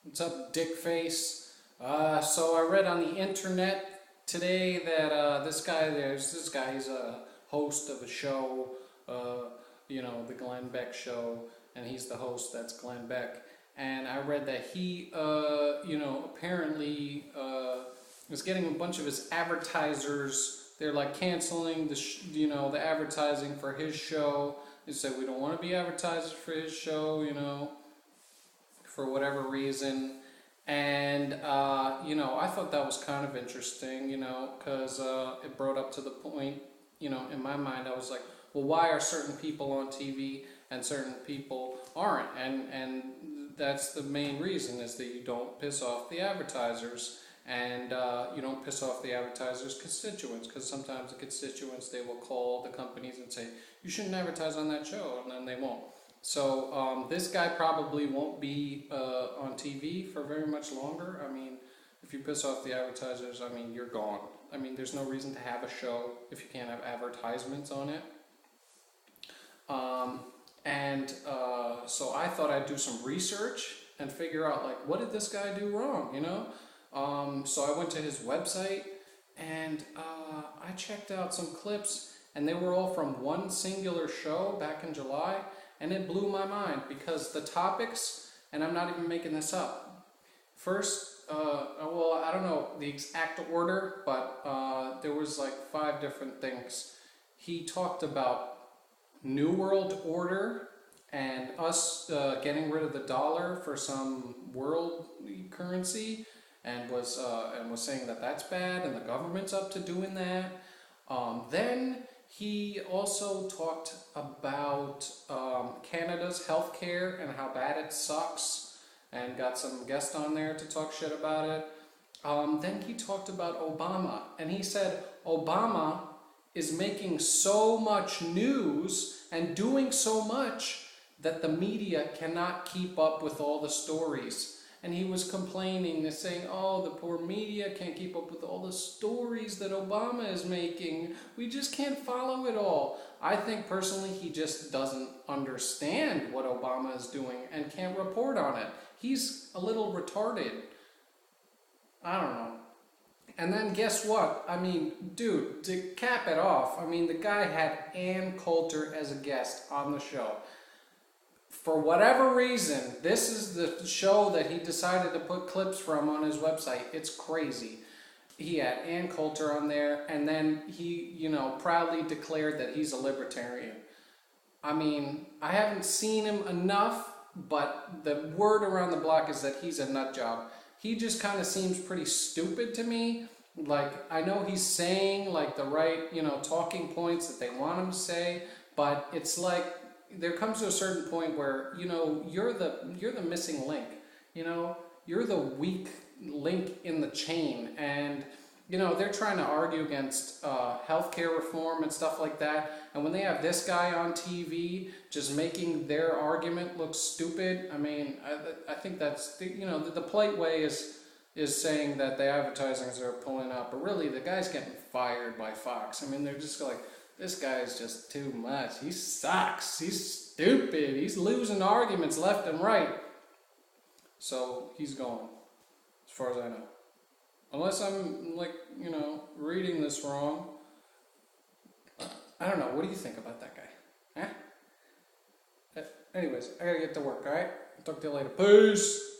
What's up, dickface? So I read on the internet today that there's this guy, he's a host of a show, the Glenn Beck show, and he's the host, that's Glenn Beck. And I read that he, apparently is getting a bunch of his advertisers, they're like canceling the advertising for his show. They said, we don't want to be advertisers for his show, for whatever reason. And, I thought that was kind of interesting, because it brought up to the point, in my mind, I was like, well, why are certain people on TV and certain people aren't? And that's the main reason, is that you don't piss off the advertisers. And you don't piss off the advertisers' constituents, because sometimes the constituents, they will call the companies and say, you shouldn't advertise on that show, and then they won't. So this guy probably won't be on TV for very much longer. I mean, if you piss off the advertisers, I mean, you're gone. I mean, there's no reason to have a show if you can't have advertisements on it. So I thought I'd do some research and figure out, like, what did this guy do wrong, So I went to his website and I checked out some clips, and they were all from one singular show back in July. And it blew my mind, because the topics, and I'm not even making this up. First, I don't know the exact order, but there was like 5 different things. He talked about New World Order and us getting rid of the dollar for some world currency, and was saying that that's bad and the government's up to doing that. Then he also talked about Canada's healthcare and how bad it sucks, and got some guest on there to talk shit about it. Then he talked about Obama, and he said Obama is making so much news and doing so much that the media cannot keep up with all the stories. And he was complaining and saying, oh, the poor media can't keep up with all the stories that Obama is making. We just can't follow it all. I think personally he just doesn't understand what Obama is doing and can't report on it. He's a little retarded. I don't know. And then guess what? I mean, dude, to cap it off, I mean, the guy had Ann Coulter as a guest on the show. For whatever reason, this is the show that he decided to put clips from on his website. It's crazy. He had Ann Coulter on there, and then he, proudly declared that he's a libertarian. I mean, I haven't seen him enough, but the word around the block is that he's a nut job. He just kind of seems pretty stupid to me. Like, I know he's saying, like, the right, talking points that they want him to say, but it's like, there comes to a certain point where, you're the missing link, you're the weak link in the chain, and, they're trying to argue against healthcare reform and stuff like that, and when they have this guy on TV just making their argument look stupid, I mean, I think that's, the polite way is saying that the advertisers are pulling out, but really the guy's getting fired by Fox. I mean, they're just like, this guy is just too much. He sucks. He's stupid. He's losing arguments left and right. So he's gone, as far as I know. Unless I'm, reading this wrong. I don't know. What do you think about that guy? Huh? Anyways, I gotta get to work, alright? Talk to you later. Peace!